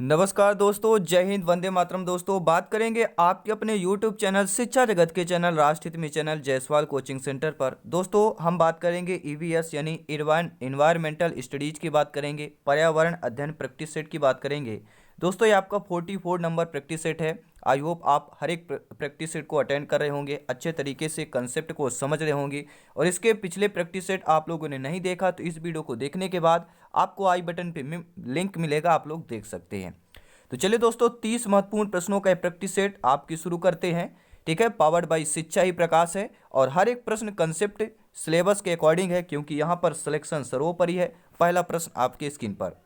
नमस्कार दोस्तों, जय हिंद, वंदे मातरम। दोस्तों बात करेंगे आपके अपने YouTube चैनल शिक्षा जगत के चैनल राष्ट्रहित में चैनल जायसवाल कोचिंग सेंटर पर। दोस्तों हम बात करेंगे EVS यानी इन्वायरमेंटल स्टडीज की बात करेंगे, पर्यावरण अध्ययन प्रैक्टिस सेट की बात करेंगे। दोस्तों ये आपका 44 नंबर प्रैक्टिस सेट है। आई होप आप हर एक प्रैक्टिस सेट को अटेंड कर रहे होंगे, अच्छे तरीके से कंसेप्ट को समझ रहे होंगे। और इसके पिछले प्रैक्टिस सेट आप लोगों ने नहीं देखा तो इस वीडियो को देखने के बाद आपको आई बटन पे लिंक मिलेगा, आप लोग देख सकते हैं। तो चलिए दोस्तों 30 महत्वपूर्ण प्रश्नों का प्रैक्टिस सेट आपकी शुरू करते हैं। ठीक है, पावर्ड बाय शिक्षा ही प्रकाश है और हर एक प्रश्न कंसेप्ट सिलेबस के अकॉर्डिंग है, क्योंकि यहाँ पर सिलेक्शन सर्वोपरि है। पहला प्रश्न आपके स्क्रीन पर,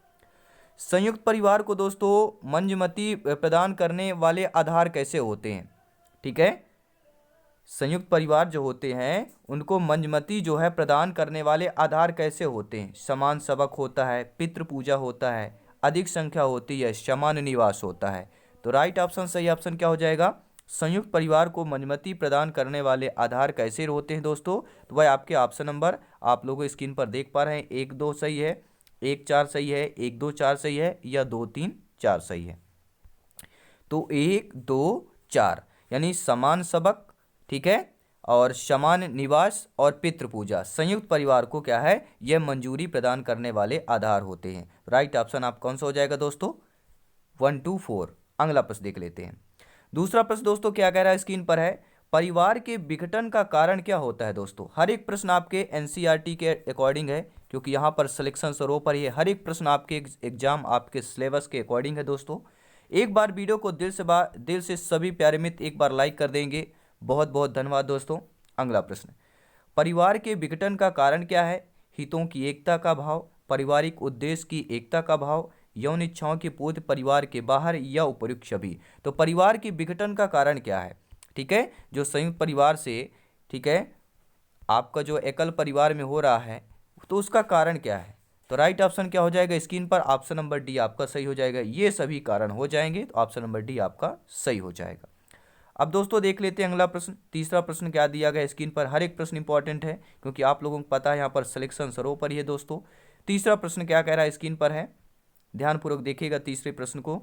संयुक्त परिवार को दोस्तों मंजमति प्रदान करने वाले आधार कैसे होते हैं। ठीक है, संयुक्त परिवार जो होते हैं उनको मंजमति जो है प्रदान करने वाले आधार कैसे होते हैं। समान सबक होता है, पितृ पूजा होता है, अधिक संख्या होती है, समान निवास होता है। तो राइट ऑप्शन, सही ऑप्शन क्या हो जाएगा, संयुक्त परिवार को मंजमति प्रदान करने वाले आधार कैसे होते हैं दोस्तों। तो वह आपके ऑप्शन नंबर आप लोग स्क्रीन पर देख पा रहे हैं, 1 2 सही है, 1 4 सही है, 1 2 4 सही है, या 2 3 4 सही है। तो 1 2 4 यानी समान सबक, ठीक है, और समान निवास और पितृ पूजा संयुक्त परिवार को क्या है, यह मंजूरी प्रदान करने वाले आधार होते हैं। राइट ऑप्शन आप कौन सा हो जाएगा दोस्तों, 1 2 4। अगला प्रश्न देख लेते हैं। दूसरा प्रश्न दोस्तों क्या कह रहा है, स्क्रीन पर है, परिवार के विघटन का कारण क्या होता है। दोस्तों हर एक प्रश्न आपके NCERT के अकॉर्डिंग है, क्योंकि यहाँ पर सिलेक्शन सर्वोपरि है। हर एक प्रश्न आपके एग्जाम आपके सिलेबस के अकॉर्डिंग है। दोस्तों एक बार वीडियो को दिल से सभी प्यारे मित्र एक बार लाइक कर देंगे, बहुत बहुत धन्यवाद दोस्तों। अगला प्रश्न, परिवार के विघटन का कारण क्या है। हितों की एकता का भाव, पारिवारिक उद्देश्य की एकता का भाव, यौन इच्छाओं की पूर्ति परिवार के बाहर, या उपयुक्त सभी। तो परिवार के विघटन का कारण क्या है, ठीक है, जो संयुक्त परिवार से, ठीक है, आपका जो एकल परिवार में हो रहा है, तो उसका कारण क्या है। तो राइट ऑप्शन क्या हो जाएगा, स्क्रीन पर ऑप्शन नंबर डी आपका सही हो जाएगा। ये सभी कारण हो जाएंगे, तो ऑप्शन नंबर डी आपका सही हो जाएगा। अब दोस्तों देख लेते हैं अगला प्रश्न। तीसरा प्रश्न क्या दिया गया स्क्रीन पर, हर एक प्रश्न इंपॉर्टेंट है, क्योंकि आप लोगों को पता है यहाँ पर सिलेक्शन सर्वोपरि है। दोस्तों तीसरा प्रश्न क्या कह रहा है, स्क्रीन पर है, ध्यानपूर्वक देखिएगा तीसरे प्रश्न को,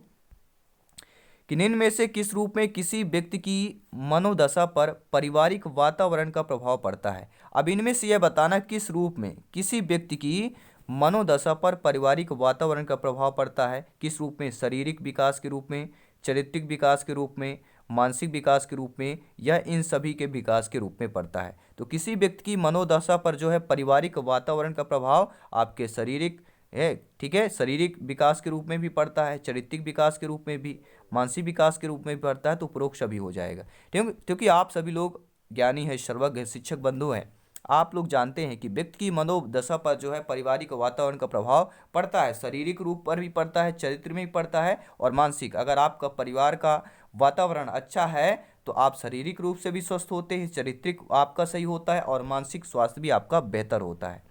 कि निम्न में से किस रूप में किसी व्यक्ति की मनोदशा पर पारिवारिक वातावरण का प्रभाव पड़ता है। अब इनमें से यह बताना किस रूप में किसी व्यक्ति की मनोदशा पर पारिवारिक वातावरण का प्रभाव पड़ता है। किस रूप में, शारीरिक विकास के रूप में, चारित्रिक विकास के रूप में, मानसिक विकास के रूप में, या इन सभी के विकास के रूप में पड़ता है। तो किसी व्यक्ति की मनोदशा पर जो है पारिवारिक वातावरण का प्रभाव आपके शारीरिक है, ठीक है, शारीरिक विकास के रूप में भी पड़ता है, चारित्रिक विकास के रूप में भी, मानसिक विकास के रूप में भी पड़ता है। तो उपरोक्त सभी हो जाएगा, क्योंकि आप सभी लोग ज्ञानी है, सर्वज्ञ है, शिक्षक बंधु हैं। आप लोग जानते हैं कि व्यक्ति की मनोदशा पर जो है पारिवारिक वातावरण का प्रभाव पड़ता है, शारीरिक रूप पर भी पड़ता है, चरित्र में भी पड़ता है, और मानसिक। अगर आपका परिवार का वातावरण अच्छा है तो आप शारीरिक रूप से भी स्वस्थ होते हैं, चारित्रिक आपका सही होता है, और मानसिक स्वास्थ्य भी आपका बेहतर होता है।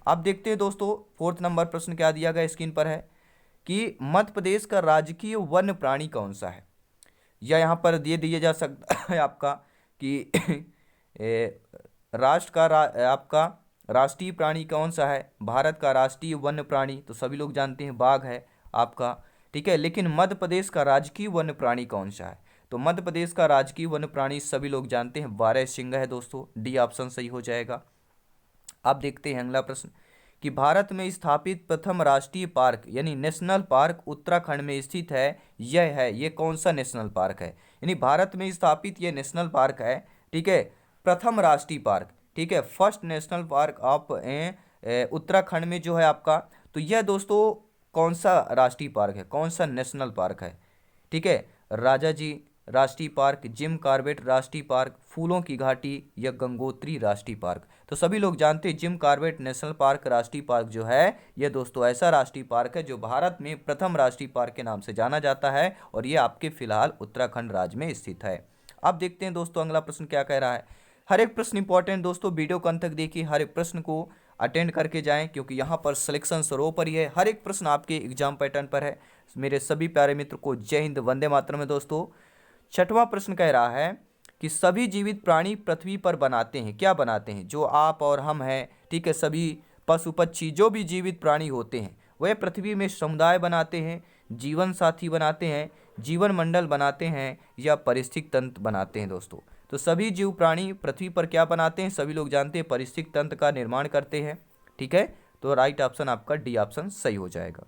अब देखते हैं दोस्तों फोर्थ नंबर प्रश्न क्या दिया गया स्क्रीन पर है, कि मध्य प्रदेश का राजकीय वन्य प्राणी कौन सा है। या यहाँ पर दिया जा सकता है आपका कि राष्ट्र का आपका राष्ट्रीय प्राणी कौन सा है। भारत का राष्ट्रीय वन्य प्राणी तो सभी लोग जानते हैं बाघ है आपका, ठीक है, लेकिन मध्य प्रदेश का राजकीय वन्य प्राणी कौन सा है। तो मध्य प्रदेश का राजकीय वन्य प्राणी सभी लोग जानते हैं बारहसिंगा है दोस्तों, डी ऑप्शन सही हो जाएगा। अब देखते हैं अगला प्रश्न, कि भारत में स्थापित प्रथम राष्ट्रीय पार्क यानी नेशनल पार्क उत्तराखंड में स्थित है। यह है, ये कौन सा नेशनल पार्क है, यानी भारत में स्थापित ये नेशनल पार्क है, ठीक है, प्रथम राष्ट्रीय पार्क, ठीक है, first national park of Uttarakhand में जो है आपका। तो यह दोस्तों कौन सा राष्ट्रीय पार्क है, कौन सा नेशनल पार्क है, ठीक है, राजा जी राष्ट्रीय पार्क, जिम कॉर्बेट राष्ट्रीय पार्क, फूलों की घाटी, या गंगोत्री राष्ट्रीय पार्क। तो सभी लोग जानते हैं जिम कॉर्बेट नेशनल पार्क राष्ट्रीय पार्क जो है यह दोस्तों ऐसा राष्ट्रीय पार्क है जो भारत में प्रथम राष्ट्रीय पार्क के नाम से जाना जाता है, और ये आपके फिलहाल उत्तराखंड राज्य में स्थित है। अब देखते हैं दोस्तों अगला प्रश्न क्या कह रहा है। हर एक प्रश्न इंपॉर्टेंट दोस्तों, वीडियो को अंत तक देखिए, हर एक प्रश्न को अटेंड करके जाएं, क्योंकि यहाँ पर सिलेक्शन सर्वोपरि है। हर एक प्रश्न आपके एग्जाम पैटर्न पर है। मेरे सभी प्यारे मित्र को जय हिंद, वंदे मातरम है दोस्तों। छठवां प्रश्न कह रहा है कि सभी जीवित प्राणी पृथ्वी पर बनाते हैं, क्या बनाते हैं, जो आप और हम हैं, ठीक है, सभी पशु पक्षी जो भी जीवित प्राणी होते हैं वह पृथ्वी में समुदाय बनाते हैं, जीवन साथी बनाते हैं, जीवन मंडल बनाते हैं या पारिस्थितिक तंत्र बनाते हैं दोस्तों। तो सभी जीव प्राणी पृथ्वी पर क्या बनाते हैं, सभी लोग जानते हैं पारिस्थितिक तंत्र का निर्माण करते हैं। ठीक है, तो राइट ऑप्शन आपका डी ऑप्शन सही हो जाएगा।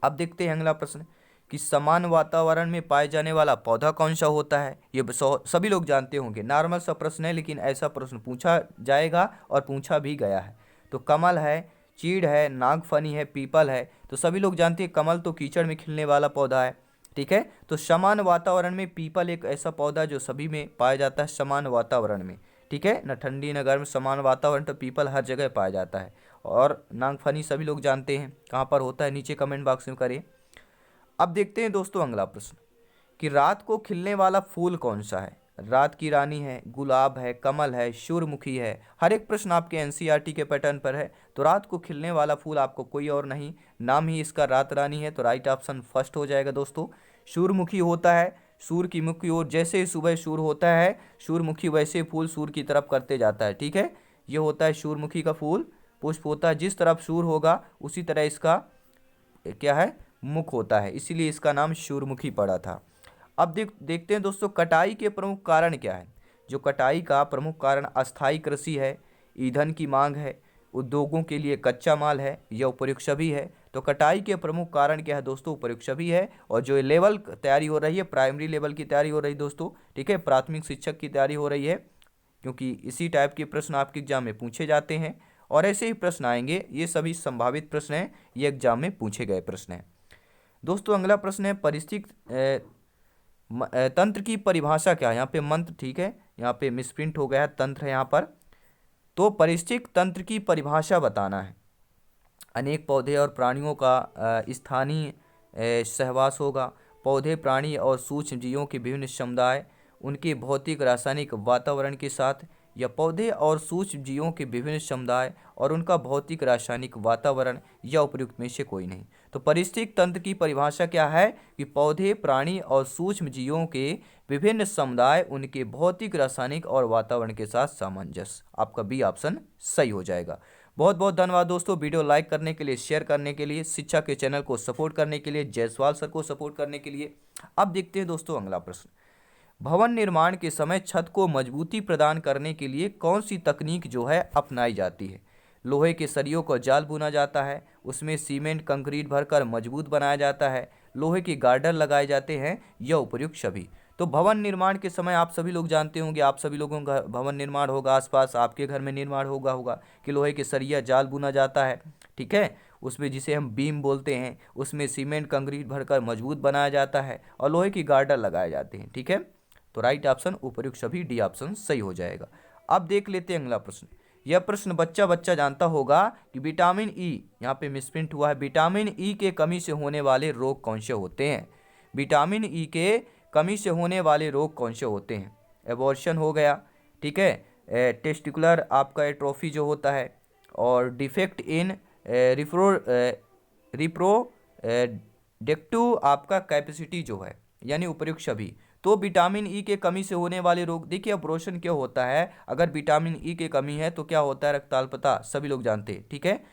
अब देखते हैं अगला प्रश्न कि समान वातावरण में पाए जाने वाला पौधा कौन सा होता है। ये सभी लोग जानते होंगे, नॉर्मल सा प्रश्न है, लेकिन ऐसा प्रश्न पूछा जाएगा और पूछा भी गया है। तो कमल है, चीड़ है, नागफनी है, पीपल है। तो सभी लोग जानते हैं कमल तो कीचड़ में खिलने वाला पौधा है। ठीक है, तो समान वातावरण में पीपल एक ऐसा पौधा जो सभी में पाया जाता है, समान वातावरण में। ठीक है, न ठंडी न गर्म, समान वातावरण, तो पीपल हर जगह पाया जाता है। और नागफनी सभी लोग जानते हैं कहाँ पर होता है, नीचे कमेंट बॉक्स में करिए। अब देखते हैं दोस्तों अगला प्रश्न कि रात को खिलने वाला फूल कौन सा है। रात की रानी है, गुलाब है, कमल है, सूर्यमुखी है। हर एक प्रश्न आपके एनसीईआरटी के पैटर्न पर है। तो रात को खिलने वाला फूल आपको कोई और नहीं, नाम ही इसका रात रानी है। तो राइट ऑप्शन फर्स्ट हो जाएगा दोस्तों, सूर्यमुखी होता है। सूर्य की मुख की ओर जैसे ही सुबह सूर्य होता है, सूर्यमुखी वैसे फूल सूर्य की तरफ करते जाता है। ठीक है, ये होता है सूर्यमुखी का फूल, पुष्प होता है। जिस तरफ सूर्य होगा उसी तरह इसका क्या है, मुख होता है, इसीलिए इसका नाम सूर्यमुखी पड़ा था। अब देखते हैं दोस्तों कटाई के प्रमुख कारण क्या है। जो कटाई का प्रमुख कारण अस्थायी कृषि है, ईंधन की मांग है, उद्योगों के लिए कच्चा माल है, या उपर्युक्त सभी है। तो कटाई के प्रमुख कारण क्या है दोस्तों, उपर्युक्त सभी है। और जो लेवल तैयारी हो रही है, प्राइमरी लेवल की तैयारी हो रही है दोस्तों। ठीक है, प्राथमिक शिक्षक की तैयारी हो रही है, क्योंकि इसी टाइप के प्रश्न आपके एग्जाम में पूछे जाते हैं और ऐसे ही प्रश्न आएंगे। ये सभी संभावित प्रश्न हैं, ये एग्जाम में पूछे गए प्रश्न हैं दोस्तों। अगला प्रश्न है पारिस्थितिक तंत्र की परिभाषा क्या है। यहाँ पे मंत्र, ठीक है, यहाँ पे मिसप्रिंट हो गया है, तंत्र है यहाँ पर। तो पारिस्थितिक तंत्र की परिभाषा बताना है। अनेक पौधे और प्राणियों का स्थानीय सहवास होगा। पौधे, प्राणी और सूक्ष्म जीवों के विभिन्न समुदाय उनके भौतिक रासायनिक वातावरण के साथ, या पौधे और सूक्ष्म जीवों के विभिन्न समुदाय और उनका भौतिक रासायनिक वातावरण, या उपयुक्त में से कोई नहीं। तो पारिस्थितिक तंत्र की परिभाषा क्या है कि पौधे, प्राणी और सूक्ष्म जीवों के विभिन्न समुदाय उनके भौतिक, रासायनिक और वातावरण के साथ सामंजस्य। आपका बी ऑप्शन सही हो जाएगा। बहुत बहुत धन्यवाद दोस्तों, वीडियो लाइक करने के लिए, शेयर करने के लिए, शिक्षा के चैनल को सपोर्ट करने के लिए, जायसवाल सर को सपोर्ट करने के लिए। अब देखते हैं दोस्तों अगला प्रश्न, भवन निर्माण के समय छत को मजबूती प्रदान करने के लिए कौन सी तकनीक जो है अपनाई जाती है। लोहे के सरियों को जाल बुना जाता है, उसमें सीमेंट कंक्रीट भरकर मजबूत बनाया जाता है, लोहे के गार्डर लगाए जाते हैं, या उपर्युक्त सभी। तो भवन निर्माण के समय आप सभी लोग जानते होंगे, आप सभी लोगों का भवन निर्माण होगा, आसपास आपके घर में निर्माण होगा कि लोहे के सरिया जाल बुना जाता है। ठीक है, उसमें जिसे हम बीम बोलते हैं, उसमें सीमेंट कंक्रीट भरकर मजबूत बनाया जाता है और लोहे की गार्डर लगाए जाते हैं। ठीक है, तो राइट ऑप्शन उपर्युक्त सभी, डी ऑप्शन सही हो जाएगा। अब देख लेते हैं अगला प्रश्न। यह प्रश्न बच्चा जानता होगा कि विटामिन ई, यहाँ पे मिसप्रिंट हुआ है, विटामिन ई के कमी से होने वाले रोग कौन से होते हैं। विटामिन ई के कमी से होने वाले रोग कौन से होते हैं। एबॉर्शन हो गया, ठीक है, टेस्टिकुलर आपका एट्रोफी जो होता है, और डिफेक्ट इन रिप्रोडक्टिव आपका कैपेसिटी जो है, यानी उपर्युक्त सभी। तो विटामिन ई के कमी से होने वाले रोग, देखिए अबॉर्शन क्या होता है, अगर विटामिन ई की कमी है तो क्या होता है, रक्ताल्पता, सभी लोग जानते हैं। ठीक है,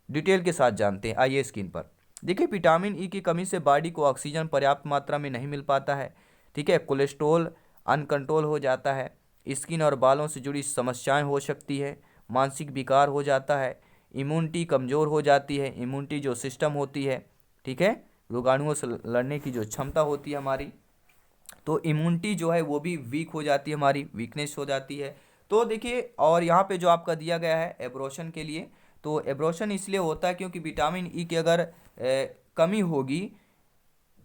डिटेल के साथ जानते हैं, आइए स्क्रीन पर देखिए। विटामिन ई की कमी से बॉडी को ऑक्सीजन पर्याप्त मात्रा में नहीं मिल पाता है। ठीक है, कोलेस्ट्रॉल अनकंट्रोल हो जाता है, स्किन और बालों से जुड़ी समस्याएं हो सकती है, मानसिक विकार हो जाता है, इम्यूनिटी कमज़ोर हो जाती है, इम्यूनिटी जो सिस्टम होती है, ठीक है, रोगाणुओं से लड़ने की जो क्षमता होती है हमारी, तो इम्यूनिटी जो है वो भी वीक हो जाती है, हमारी वीकनेस हो जाती है। तो देखिए, और यहाँ पे जो आपका दिया गया है एब्रोशन के लिए, तो एब्रोशन इसलिए होता है क्योंकि विटामिन ई की अगर कमी होगी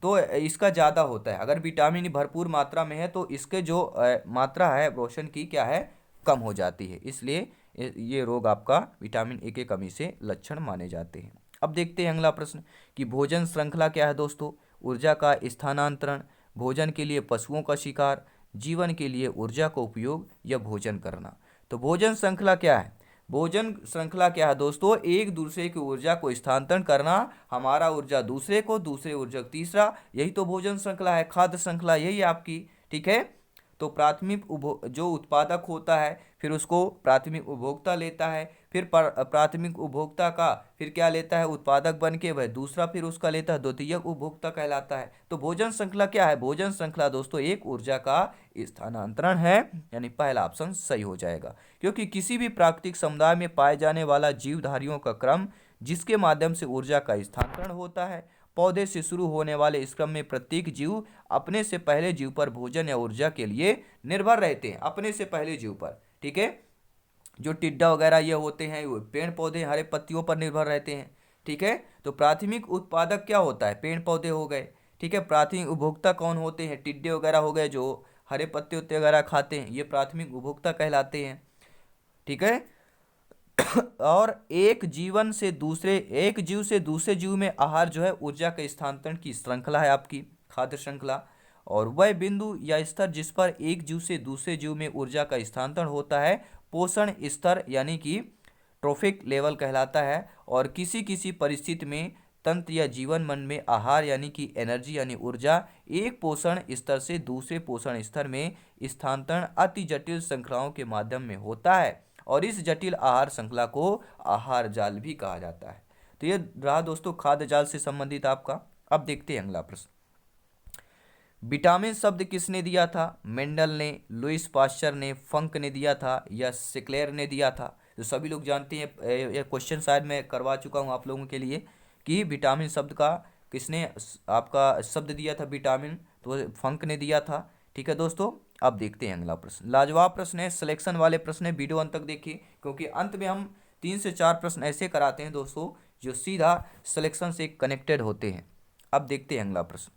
तो इसका ज़्यादा होता है। अगर विटामिन ई भरपूर मात्रा में है तो इसके जो मात्रा है एब्रोशन की क्या है, कम हो जाती है, इसलिए ये रोग आपका विटामिन ए के कमी से लक्षण माने जाते हैं। अब देखते हैं अगला प्रश्न कि भोजन श्रृंखला क्या है दोस्तों। ऊर्जा का स्थानांतरण, भोजन के लिए पशुओं का शिकार, जीवन के लिए ऊर्जा का उपयोग, या भोजन करना। तो भोजन श्रृंखला क्या है, भोजन श्रृंखला क्या है दोस्तों, एक दूसरे की ऊर्जा को स्थानांतरण करना, हमारा ऊर्जा दूसरे को, दूसरे ऊर्जा तीसरा, यही तो भोजन श्रृंखला है, खाद्य श्रृंखला यही है आपकी। ठीक है, तो प्राथमिक जो उत्पादक होता है फिर उसको प्राथमिक उपभोक्ता लेता है, फिर प्राथमिक उपभोक्ता का फिर क्या लेता है उत्पादक बन के वह दूसरा फिर उसका लेता है, द्वितीयक उपभोक्ता कहलाता है। तो भोजन श्रृंखला क्या है? भोजन श्रृंखला दोस्तों एक ऊर्जा का स्थानांतरण है, यानी पहला ऑप्शन सही हो जाएगा। क्योंकि किसी भी प्राकृतिक समुदाय में पाए जाने वाला जीवधारियों का क्रम जिसके माध्यम से ऊर्जा का स्थानांतरण होता है, पौधे से शुरू होने वाले इस क्रम में प्रत्येक जीव अपने से पहले जीव पर भोजन या ऊर्जा के लिए निर्भर रहते हैं, अपने से पहले जीव पर। ठीक है, जो टिड्डा वगैरह ये होते हैं वो पेड़ पौधे हरे पत्तियों पर निर्भर रहते हैं। ठीक है, तो प्राथमिक उत्पादक क्या होता है? पेड़ पौधे हो गए। ठीक है, प्राथमिक उपभोक्ता कौन होते हैं? टिड्डे वगैरह हो गए जो हरे पत्ते उत्ते वगैरह खाते हैं, ये प्राथमिक उपभोक्ता कहलाते हैं। ठीक है, और एक जीव से दूसरे जीव में आहार जो है ऊर्जा के स्थानांतरण की श्रृंखला है आपकी खाद्य श्रृंखला। और वह बिंदु या स्तर जिस पर एक जीव से दूसरे जीव में ऊर्जा का स्थानांतरण होता है पोषण स्तर यानी कि ट्रोफिक लेवल कहलाता है। और किसी किसी परिस्थिति में तंत्र या जीवन मन में आहार यानी कि एनर्जी यानी ऊर्जा एक पोषण स्तर से दूसरे पोषण स्तर में स्थानांतरण अति जटिल श्रृंखलाओं के माध्यम में होता है, और इस जटिल आहार श्रृंखला को आहार जाल भी कहा जाता है। तो ये रहा दोस्तों खाद्य जाल से संबंधित आपका। अब देखते हैं अगला प्रश्न। विटामिन शब्द किसने दिया था? मेंडल ने, लुईस पास्चर ने, फंक ने दिया था या सिक्लेयर ने दिया था? तो सभी लोग जानते हैं, यह क्वेश्चन शायद मैं करवा चुका हूँ आप लोगों के लिए कि विटामिन शब्द का किसने आपका शब्द दिया था विटामिन, तो फंक ने दिया था। ठीक है दोस्तों, अब देखते हैं अगला प्रश्न। लाजवाब प्रश्न है, सिलेक्शन वाले प्रश्न है, वीडियो अंत तक देखिए क्योंकि अंत में हम 3 से 4 प्रश्न ऐसे कराते हैं दोस्तों जो सीधा सिलेक्शन से कनेक्टेड होते हैं। अब देखते हैं अगला प्रश्न।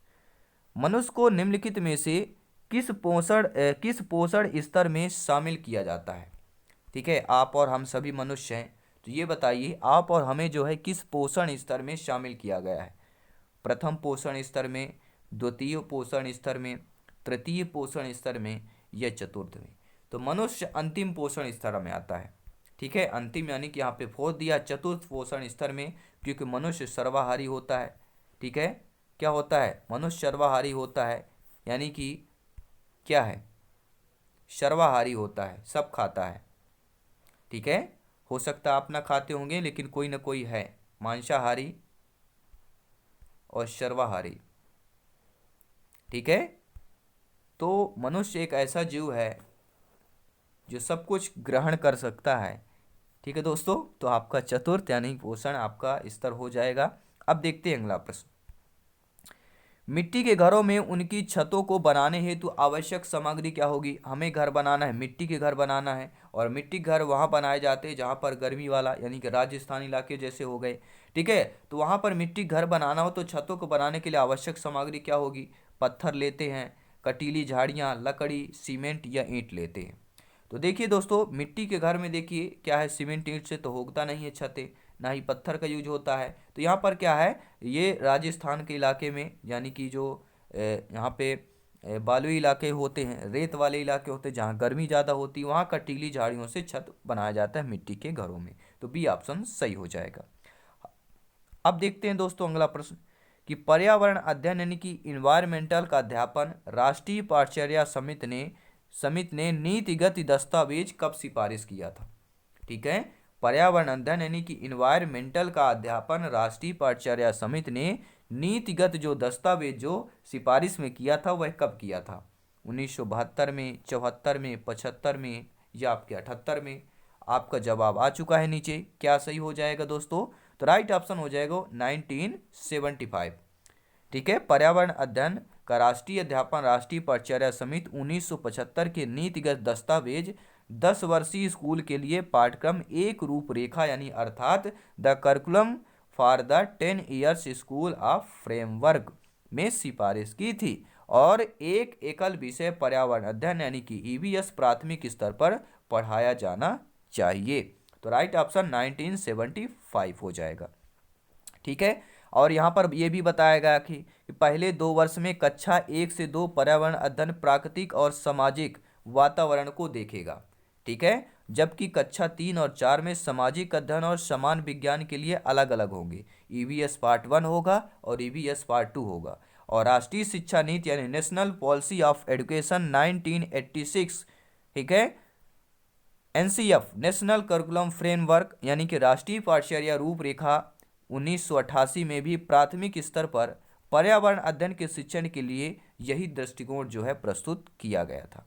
मनुष्य को निम्नलिखित में से किस पोषण स्तर में शामिल किया जाता है? ठीक है, आप और हम सभी मनुष्य हैं, तो ये बताइए आप और हमें जो है किस पोषण स्तर में शामिल किया गया है? प्रथम पोषण स्तर में, द्वितीय पोषण स्तर में, तृतीय पोषण स्तर में या चतुर्थ में? तो मनुष्य अंतिम पोषण स्तर में आता है। ठीक है, अंतिम यानी कि यहाँ पे फोर्थ दिया चतुर्थ पोषण स्तर में, क्योंकि मनुष्य सर्वाहारी होता है। ठीक है, क्या होता है? मनुष्य सर्वाहारी होता है, यानी कि क्या है? सर्वाहारी होता है, सब खाता है। ठीक है, हो सकता है आप ना खाते होंगे लेकिन कोई ना कोई है मांसाहारी और सर्वाहारी। ठीक है, तो मनुष्य एक ऐसा जीव है जो सब कुछ ग्रहण कर सकता है। ठीक है दोस्तों, तो आपका चतुर्थ यानी पोषण आपका स्तर हो जाएगा। अब देखते हैं अगला प्रश्न। मिट्टी के घरों में उनकी छतों को बनाने हेतु आवश्यक सामग्री क्या होगी? हमें घर बनाना है, मिट्टी के घर बनाना है, और मिट्टी के घर वहाँ बनाए जाते हैं जहाँ पर गर्मी वाला यानी कि राजस्थान इलाके जैसे हो गए। ठीक है, तो वहाँ पर मिट्टी घर बनाना हो तो छतों को बनाने के लिए आवश्यक सामग्री क्या होगी? पत्थर लेते हैं, कटीली झाड़ियाँ, लकड़ी, सीमेंट या ईंट लेते हैं। तो देखिए दोस्तों, मिट्टी के घर में देखिए क्या है, सीमेंट ईंट से तो होता नहीं है छतें, ना ही पत्थर का यूज होता है। तो यहाँ पर क्या है, ये राजस्थान के इलाके में यानी कि जो यहाँ पे बालुई इलाके होते हैं, रेत वाले इलाके होते हैं जहाँ गर्मी ज़्यादा होती है, वहाँ कटीली झाड़ियों से छत बनाया जाता है मिट्टी के घरों में। तो बी ऑप्शन सही हो जाएगा। अब देखते हैं दोस्तों अगला प्रश्न कि पर्यावरण अध्ययन यानी कि इन्वायरमेंटल का अध्यापन राष्ट्रीय पाठचर्या समिति ने नीतिगत दस्तावेज कब सिफारिश किया था? ठीक है, पर्यावरण अध्ययन यानी कि इन्वायरमेंटल का अध्यापन राष्ट्रीय पाठचर्या समिति ने नीतिगत जो दस्तावेज जो सिफारिश में किया था वह कब किया था? 1972 में, 74 में, 75 में या आपके 78 में? आपका जवाब आ चुका है नीचे, क्या सही हो जाएगा दोस्तों? तो राइट ऑप्शन हो जाएगा 1975। ठीक है, पर्यावरण अध्ययन का राष्ट्रीय अध्यापन राष्ट्रीय पाठचर्या समिति 1975 के नीतिगत दस्तावेज 10 वर्षीय स्कूल के लिए पाठ्यक्रम एक रूपरेखा यानी अर्थात the curriculum for the 10 years school of framework में सिफारिश की थी, और एक एकल विषय पर्यावरण अध्ययन यानी कि ईवीएस प्राथमिक स्तर पर पढ़ाया जाना चाहिए। तो राइट ऑप्शन 1975 हो जाएगा। ठीक है, और यहाँ पर यह भी बताया गया कि पहले 2 वर्ष में कक्षा 1 से 2 पर्यावरण अध्ययन प्राकृतिक और सामाजिक वातावरण को देखेगा। ठीक है, जबकि कक्षा 3 और 4 में सामाजिक अध्ययन और समान विज्ञान के लिए अलग अलग होंगे। ईवीएस पार्ट 1 होगा और ईवीएस पार्ट 2 होगा। और राष्ट्रीय शिक्षा नीति यानी नेशनल पॉलिसी ऑफ एजुकेशन 1986, ठीक है, एनसीएफ नेशनल करिकुलम फ्रेमवर्क यानी कि राष्ट्रीय पाठ्यचर्या रूपरेखा 1988 में भी प्राथमिक स्तर पर पर्यावरण अध्ययन के शिक्षण के लिए यही दृष्टिकोण जो है प्रस्तुत किया गया था।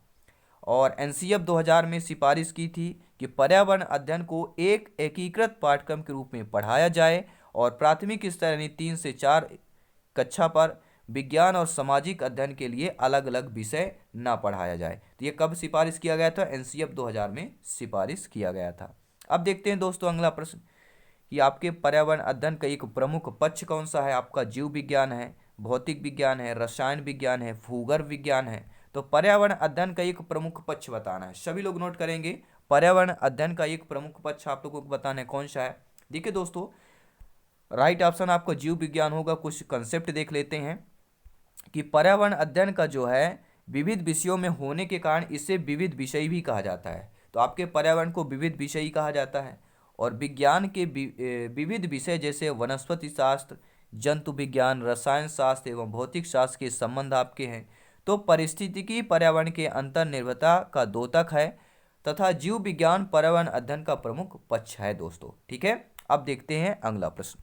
और एनसीएफ 2000 में सिफारिश की थी कि पर्यावरण अध्ययन को एक एकीकृत पाठ्यक्रम के रूप में पढ़ाया जाए और प्राथमिक स्तर यानी 3 से 4 कक्षा पर विज्ञान और सामाजिक अध्ययन के लिए अलग अलग विषय ना पढ़ाया जाए। तो ये कब सिफारिश किया गया था? एनसीएफ 2000 में सिफारिश किया गया था। अब देखते हैं दोस्तों अगला प्रश्न कि आपके पर्यावरण अध्ययन का एक प्रमुख पक्ष कौन सा है? आपका जीव विज्ञान है, भौतिक विज्ञान है, रसायन विज्ञान है, भूगर्भ विज्ञान है। तो पर्यावरण अध्ययन का एक प्रमुख पक्ष बताना है। सभी लोग नोट करेंगे, पर्यावरण अध्ययन का एक प्रमुख पक्ष आप लोगों को बताना है कौन सा है। देखिए दोस्तों, राइट ऑप्शन आपका जीव विज्ञान होगा। कुछ कंसेप्ट देख लेते हैं कि पर्यावरण अध्ययन का जो है विविध विषयों में होने के कारण इसे विविध विषय भी कहा जाता है। तो आपके पर्यावरण को विविध विषय कहा जाता है। और विज्ञान के विविध विषय जैसे वनस्पति शास्त्र, जंतु विज्ञान, रसायन शास्त्र एवं भौतिक शास्त्र के संबंध आपके हैं। तो पारिस्थितिकी पर्यावरण के अंतर्निर्भरता का द्योतक है तथा जीव विज्ञान पर्यावरण अध्ययन का प्रमुख पक्ष है दोस्तों, ठीक है। अब देखते हैं अगला प्रश्न।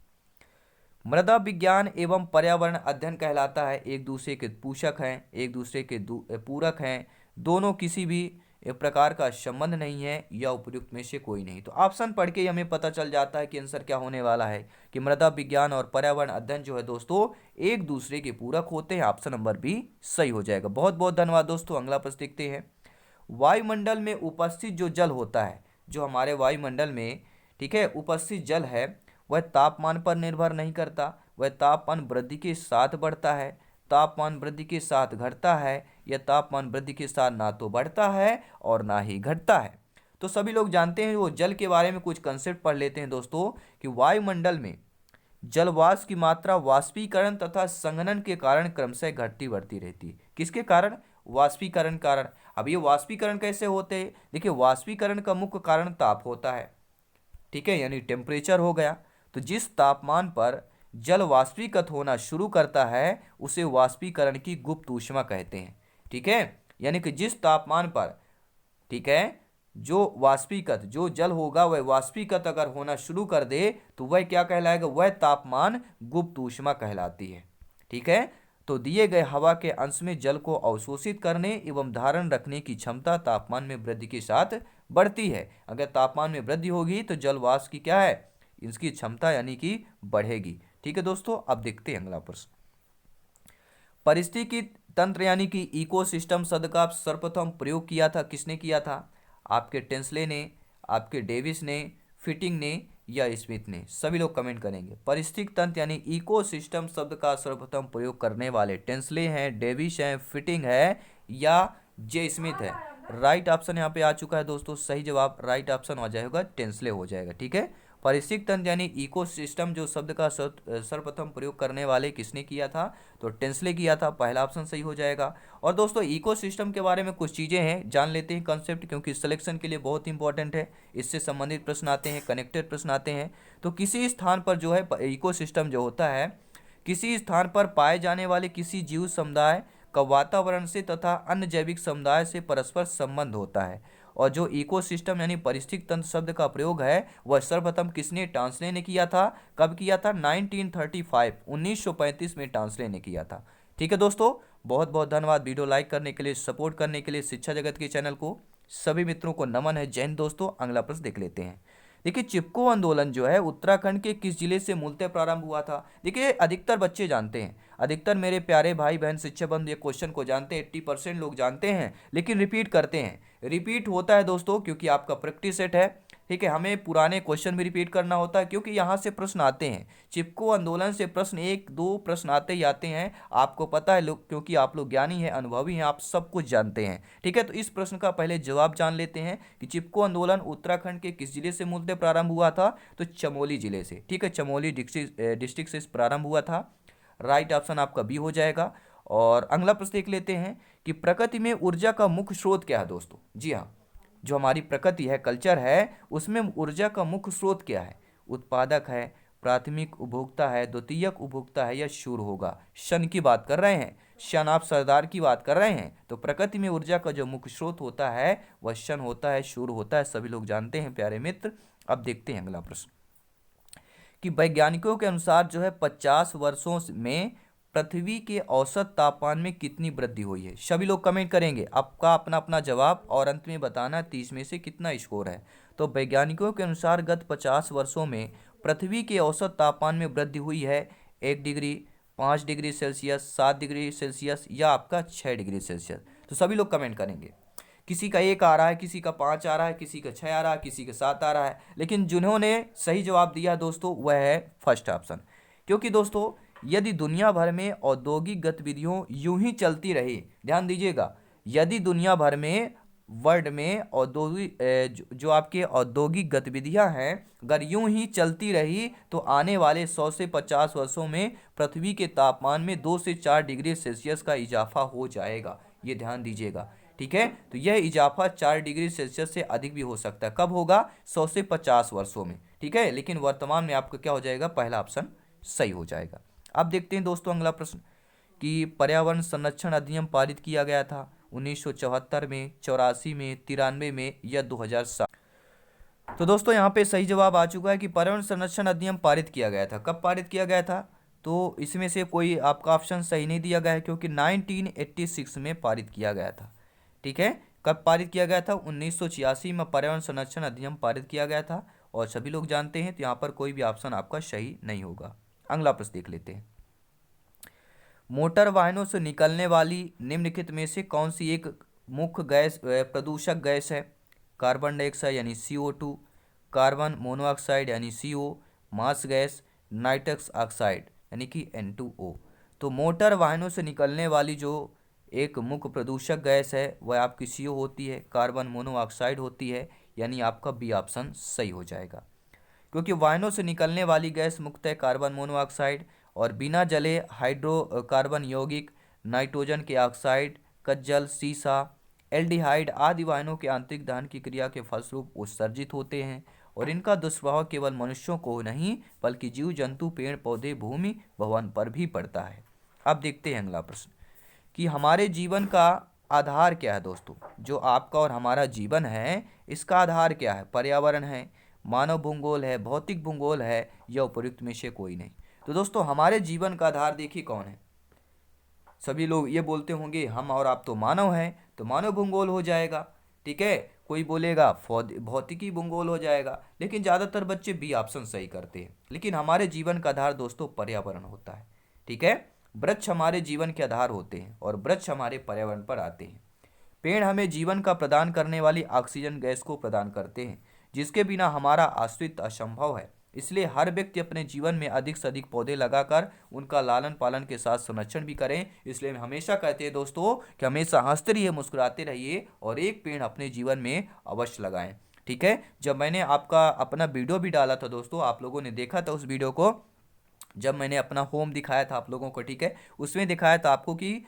मृदा विज्ञान एवं पर्यावरण अध्ययन कहलाता है एक दूसरे के पोषक हैं, एक दूसरे के पूरक हैं, दोनों किसी भी प्रकार का संबंध नहीं है या उपयुक्त में से कोई नहीं। तो ऑप्शन पढ़ के हमें पता चल जाता है कि आंसर क्या होने वाला है कि मृदा विज्ञान और पर्यावरण अध्ययन जो है दोस्तों एक दूसरे के पूरक होते हैं। ऑप्शन नंबर बी सही हो जाएगा। बहुत बहुत धन्यवाद दोस्तों। अगला प्रश्न देखते हैं। वायुमंडल में उपस्थित जो जल होता है, जो हमारे वायुमंडल में, ठीक है, उपस्थित जल है वह तापमान पर निर्भर नहीं करता, वह तापमान वृद्धि के साथ बढ़ता है, तापमान वृद्धि के साथ घटता है या तापमान वृद्धि के साथ ना तो बढ़ता है और ना ही घटता है। तो सभी लोग जानते हैं, वो जल के बारे में कुछ कंसेप्ट पढ़ लेते हैं दोस्तों कि वायुमंडल में जलवाष्प की मात्रा वाष्पीकरण तथा संघनन के कारण क्रमशः घटती बढ़ती रहती है। किसके कारण? वाष्पीकरण कारण। अब ये वाष्पीकरण कैसे होते हैं? देखिए, वाष्पीकरण का मुख्य कारण ताप होता है, ठीक है, यानी टेम्परेचर हो गया। तो जिस तापमान पर जल वाष्पीकृत होना शुरू करता है उसे वाष्पीकरण की गुप्त ऊष्मा कहते हैं, ठीक है। यानी कि जिस तापमान पर, ठीक है, जो वाष्पीकृत जो जल होगा वह वाष्पीकृत अगर होना शुरू कर दे तो वह क्या कहलाएगा? वह तापमान गुप्त ऊष्मा कहलाती है, ठीक है। तो दिए गए हवा के अंश में जल को अवशोषित करने एवं धारण रखने की क्षमता तापमान में वृद्धि के साथ बढ़ती है। अगर तापमान में वृद्धि होगी तो जल वाष्प की क्या है? इसकी क्षमता यानी कि बढ़ेगी, ठीक है दोस्तों। अब देखते हैं अगला प्रश्न। पारिस्थितिकी तंत्र यानी कि इकोसिस्टम शब्द का सर्वप्रथम प्रयोग किया था, किसने किया था? आपके टेंसले ने, आपके डेविस ने, फिटिंग ने या स्मिथ ने? सभी लोग कमेंट करेंगे। पारिस्थितिक तंत्र यानी इकोसिस्टम शब्द का सर्वप्रथम प्रयोग करने वाले टेंसले हैं, डेविस हैं, फिटिंग है या जे स्मिथ है? राइट ऑप्शन यहाँ पे आ चुका है दोस्तों। सही जवाब राइट ऑप्शन हो जाएगा, टेंसले हो जाएगा, ठीक है। पारिस्थितिक तंत्र यानी इकोसिस्टम जो शब्द का सर्वप्रथम प्रयोग करने वाले किसने किया था? तो टेंसले किया था। पहला ऑप्शन सही हो जाएगा। और दोस्तों इकोसिस्टम के बारे में कुछ चीज़ें हैं, जान लेते हैं कंसेप्ट, क्योंकि सिलेक्शन के लिए बहुत इंपॉर्टेंट है। इससे संबंधित प्रश्न आते हैं, कनेक्टेड प्रश्न आते हैं। तो किसी स्थान पर जो है इकोसिस्टम जो होता है, किसी स्थान पर पाए जाने वाले किसी जीव समुदाय का वातावरण से तथा अन्य जैविक समुदाय से परस्पर संबंध होता है। और जो इकोसिस्टम यानी पारिस्थितिक तंत्र शब्द का प्रयोग है वह सर्वप्रथम किसने? टांसले ने किया था। कब किया था? 1935 1935 में टांसले ने किया था, ठीक है दोस्तों। बहुत बहुत धन्यवाद वीडियो लाइक करने के लिए, सपोर्ट करने के लिए शिक्षा जगत के चैनल को। सभी मित्रों को नमन है। जय हिंद दोस्तों। अगला प्रश्न देख लेते हैं। देखिए, चिपको आंदोलन जो है उत्तराखंड के किस जिले से मूलतः प्रारंभ हुआ था? देखिए, अधिकतर बच्चे जानते हैं, अधिकतर मेरे प्यारे भाई बहन शिक्षक बंधु ये क्वेश्चन को जानते हैं, 80% लोग जानते हैं, लेकिन रिपीट करते हैं। रिपीट होता है दोस्तों क्योंकि आपका प्रैक्टिस सेट है, ठीक है। हमें पुराने क्वेश्चन भी रिपीट करना होता है क्योंकि यहाँ से प्रश्न आते हैं। चिपको आंदोलन से प्रश्न 1-2 प्रश्न आते ही आते हैं, आपको पता है लोग, क्योंकि आप लोग ज्ञानी हैं, अनुभवी हैं, आप सब कुछ जानते हैं, ठीक है। तो इस प्रश्न का पहले जवाब जान लेते हैं कि चिपको आंदोलन उत्तराखंड के किस जिले से मूलतः प्रारंभ हुआ था? तो चमोली जिले से, ठीक है, चमोली डिस्ट्रिक्ट से प्रारंभ हुआ था। राइट ऑप्शन आपका बी हो जाएगा। और अगला प्रश्न देख लेते हैं कि प्रकृति में ऊर्जा का मुख्य स्रोत क्या है दोस्तों? जी हाँ, जो हमारी प्रकृति है, कल्चर है, उसमें ऊर्जा का मुख्य स्रोत क्या है? उत्पादक है, प्राथमिक उपभोक्ता है, द्वितीयक उपभोक्ता है या शूर होगा? शन की बात कर रहे हैं, शन आप सरदार की बात कर रहे हैं। तो प्रकृति में ऊर्जा का जो मुख्य स्रोत होता है वह शन होता है, शूर होता है, सभी लोग जानते हैं प्यारे मित्र। अब देखते हैं अगला प्रश्न कि वैज्ञानिकों के अनुसार जो है 50 वर्षों में पृथ्वी के औसत तापमान में कितनी वृद्धि हुई है? सभी लोग कमेंट करेंगे आपका अपना अपना जवाब और अंत में बताना 30 में से कितना स्कोर है। तो वैज्ञानिकों के अनुसार गत 50 वर्षों में पृथ्वी के औसत तापमान में वृद्धि हुई है 1 degree, 5 degree Celsius, 7 degree Celsius या आपका 6 डिग्री सेल्सियस। तो सभी लोग कमेंट करेंगे। किसी का 1 आ रहा है, किसी का 5 आ रहा है, किसी का 6 आ रहा है, किसी का 7 आ रहा है, लेकिन जिन्होंने सही जवाब दिया दोस्तों वह है फर्स्ट ऑप्शन। क्योंकि दोस्तों यदि दुनिया भर में औद्योगिक गतिविधियों यूं ही चलती रही, ध्यान दीजिएगा, यदि दुनिया भर में वर्ल्ड में औद्योगिक जो आपके औद्योगिक गतिविधियां हैं अगर यूं ही चलती रही तो आने वाले 100 से 50 वर्षों में पृथ्वी के तापमान में 2 से 4 डिग्री सेल्सियस का इजाफा हो जाएगा। ये ध्यान दीजिएगा, ठीक है। तो यह इजाफा 4 डिग्री सेल्सियस से अधिक भी हो सकता है। कब होगा? 100 से 50 वर्षों में, ठीक है। लेकिन वर्तमान में आपका क्या हो जाएगा? पहला ऑप्शन सही हो जाएगा। अब देखते हैं दोस्तों अगला प्रश्न कि पर्यावरण संरक्षण अधिनियम पारित किया गया था 1974 में, 84 में, 93 में या 2007? तो दोस्तों यहाँ पे सही जवाब आ चुका है कि पर्यावरण संरक्षण अधिनियम पारित किया गया था। कब पारित किया गया था? तो इसमें से कोई आपका ऑप्शन सही नहीं दिया गया है क्योंकि 1986 में पारित किया गया था, ठीक है। कब पारित किया गया था? 1986 में पर्यावरण संरक्षण अधिनियम पारित किया गया था और सभी लोग जानते हैं, तो यहाँ पर कोई भी ऑप्शन आपका सही नहीं होगा। अगला प्रश्न देख लेते हैं। मोटर वाहनों से निकलने वाली निम्नलिखित में से कौन सी एक मुख्य गैस प्रदूषक गैस है? कार्बन डाइऑक्साइड यानी CO2, कार्बन मोनोऑक्साइड यानी CO, मास गैस, नाइट्रस ऑक्साइड यानी कि N2O। तो मोटर वाहनों से निकलने वाली जो एक मुख्य प्रदूषक गैस है वह आपकी CO होती है, कार्बन मोनोऑक्साइड होती है, यानी आपका बी ऑप्शन सही हो जाएगा। क्योंकि वाहनों से निकलने वाली गैस मुख्यतः कार्बन मोनोऑक्साइड और बिना जले हाइड्रोकार्बन यौगिक, नाइट्रोजन के ऑक्साइड, कज्जल, सीसा, एल्डिहाइड आदि वाहनों के आंतरिक दहन की क्रिया के फलस्वरूप उत्सर्जित होते हैं और इनका दुष्प्रभाव केवल मनुष्यों को नहीं बल्कि जीव जंतु, पेड़ पौधे, भूमि भवन पर भी पड़ता है। अब देखते हैं अगला प्रश्न कि हमारे जीवन का आधार क्या है? दोस्तों जो आपका और हमारा जीवन है इसका आधार क्या है? पर्यावरण है, मानव भूगोल है, भौतिक भूगोल है या उपयुक्त में से कोई नहीं? तो दोस्तों हमारे जीवन का आधार देखिए कौन है। सभी लोग ये बोलते होंगे हम और आप तो मानव हैं, तो मानव भूगोल हो जाएगा, ठीक है। कोई बोलेगा भौतिकी भूगोल हो जाएगा, लेकिन ज़्यादातर बच्चे बी ऑप्शन सही करते हैं। लेकिन हमारे जीवन का आधार दोस्तों पर्यावरण होता है, ठीक है। वृक्ष हमारे जीवन के आधार होते हैं और वृक्ष हमारे पर्यावरण पर आते हैं। पेड़ हमें जीवन का प्रदान करने वाली ऑक्सीजन गैस को प्रदान करते हैं जिसके बिना हमारा अस्तित्व असंभव है। इसलिए हर व्यक्ति अपने जीवन में अधिक से अधिक पौधे लगाकर उनका लालन पालन के साथ संरक्षण भी करें। इसलिए हम हमेशा कहते हैं दोस्तों कि हमेशा हंसते रहिए, मुस्कुराते रहिए और एक पेड़ अपने जीवन में अवश्य लगाएं, ठीक है। जब मैंने आपका अपना वीडियो भी डाला था दोस्तों, आप लोगों ने देखा था उस वीडियो को, जब मैंने अपना होम दिखाया था आप लोगों को, ठीक है, उसमें दिखाया था आपको कि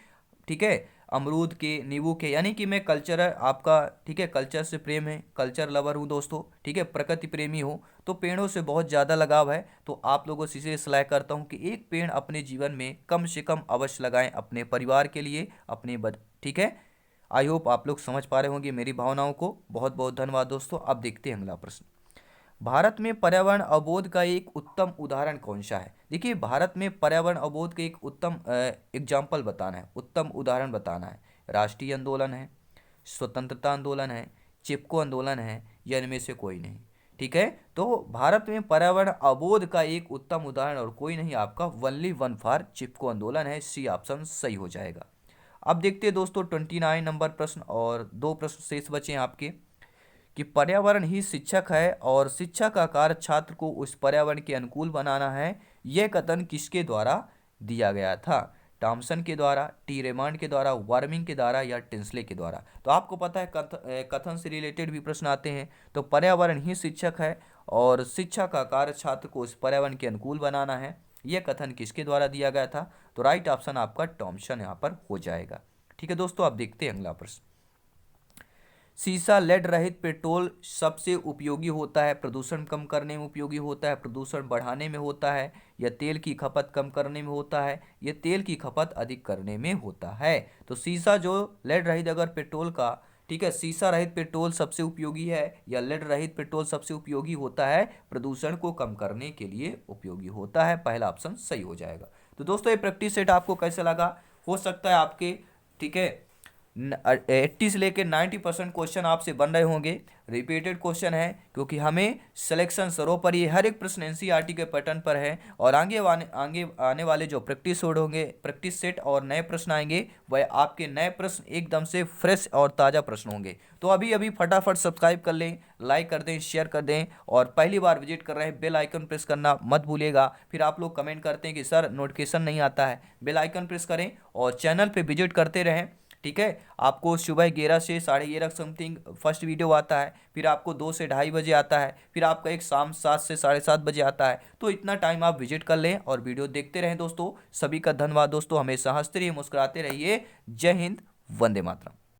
ठीक है अमरूद के, नींबू के, यानी कि मैं कल्चर आपका, ठीक है, कल्चर से प्रेम है, कल्चर लवर हूँ दोस्तों, ठीक है, प्रकृति प्रेमी हूँ, तो पेड़ों से बहुत ज़्यादा लगाव है। तो आप लोगों से इसे सलाह करता हूँ कि एक पेड़ अपने जीवन में कम से कम अवश्य लगाएं अपने परिवार के लिए, ठीक है। आई होप आप लोग समझ पा रहे होंगे मेरी भावनाओं को। बहुत बहुत धन्यवाद दोस्तों। अब देखते हैं अगला प्रश्न। भारत में पर्यावरण अवबोध का एक उत्तम उदाहरण कौन सा है? देखिए भारत में पर्यावरण अवबोध का एक उत्तम एग्जाम्पल बताना है, उत्तम उदाहरण बताना है। राष्ट्रीय आंदोलन है, स्वतंत्रता आंदोलन है, चिपको आंदोलन है या इनमें से कोई नहीं, ठीक है। तो भारत में पर्यावरण अवबोध का एक उत्तम उदाहरण और कोई नहीं, आपका वनली वन फॉर चिपको आंदोलन है। सी ऑप्शन सही हो जाएगा। अब देखते हैं दोस्तों 29 नंबर प्रश्न और 2 प्रश्न शेष बचे हैं आपके कि पर्यावरण ही शिक्षक है और शिक्षा का कार्य छात्र को उस पर्यावरण के अनुकूल बनाना है। यह कथन किसके द्वारा दिया गया था? टॉमसन के द्वारा, टी रेमंड के द्वारा, वर्मिंग के द्वारा या टिंसले के द्वारा? तो आपको पता है कथन से रिलेटेड भी प्रश्न आते हैं। तो पर्यावरण ही शिक्षक है और शिक्षा का कार्य छात्र को उस पर्यावरण के अनुकूल बनाना है। यह कथन किसके द्वारा दिया गया था? तो राइट ऑप्शन आपका टॉमसन यहाँ पर हो जाएगा, ठीक है दोस्तों। आप देखते हैं अगला प्रश्न। सीसा लेड रहित पेट्रोल सबसे उपयोगी होता है, प्रदूषण कम करने में उपयोगी होता है, प्रदूषण बढ़ाने में होता है, या तेल की खपत कम करने में होता है, या तेल की खपत अधिक करने में होता है। तो सीसा जो लेड रहित अगर पेट्रोल का, ठीक है, सीसा रहित पेट्रोल सबसे उपयोगी है या लेड रहित पेट्रोल सबसे उपयोगी होता है, प्रदूषण को कम करने के लिए उपयोगी होता है। पहला ऑप्शन सही हो जाएगा। तो दोस्तों ये प्रैक्टिस सेट आपको कैसा लगा? हो सकता है आपके, ठीक है, 80 से लेकर 90% क्वेश्चन आपसे बन रहे होंगे। रिपीटेड क्वेश्चन है क्योंकि हमें सिलेक्शन सर्वोपरि हर एक प्रश्न एनसीईआरटी के पैटर्न पर है, और आगे आने वाले जो प्रैक्टिस सेट होंगे, प्रैक्टिस सेट और नए प्रश्न आएंगे, वह आपके नए प्रश्न एकदम से फ्रेश और ताज़ा प्रश्न होंगे। तो अभी अभी फटाफट सब्सक्राइब कर लें, लाइक कर दें, शेयर कर दें, और पहली बार विजिट कर रहे हैं बेल आइकन प्रेस करना मत भूलिएगा। फिर आप लोग कमेंट करते हैं कि सर नोटिफिकेशन नहीं आता है, बेल आइकन प्रेस करें और चैनल पे विजिट करते रहें। ठीक है, आपको सुबह 11 से 11:30 समथिंग फर्स्ट वीडियो आता है, फिर आपको 2 से 2:30 बजे आता है, फिर आपका एक शाम 7 से 7:30 बजे आता है। तो इतना टाइम आप विजिट कर लें और वीडियो देखते रहें दोस्तों। सभी का धन्यवाद दोस्तों, हमेशा हंसते रहिए, मुस्कुराते रहिए। जय हिंद, वंदे मातरम।